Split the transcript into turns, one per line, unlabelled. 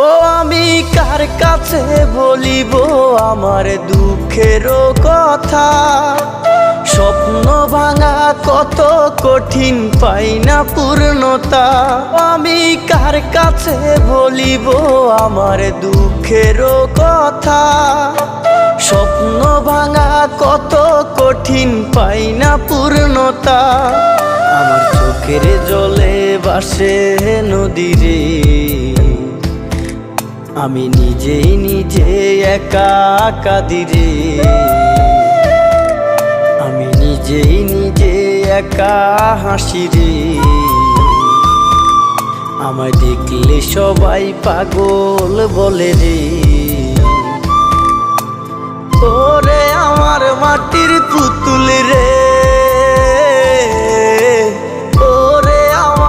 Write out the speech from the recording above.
ও আমি কার কাছে বলিব আমার দুঃখের কথা? স্বপ্ন ভাঙা কত কঠিন, পাই না পূর্ণতা। আমি কার কাছে বলিব আমার দুঃখের কথা? স্বপ্ন ভাঙা কত কঠিন, পাই না পূর্ণতা। আমার চোখের জলে ভাসে নদীরে, আমি নিজেই নিজে একা কাঁদিরে। আমি নিজেই নিজে একা হাসিরে। আমায় দেখলে সবাই পাগল বলে রে। ওরে আমার মাটির পুতুল রে,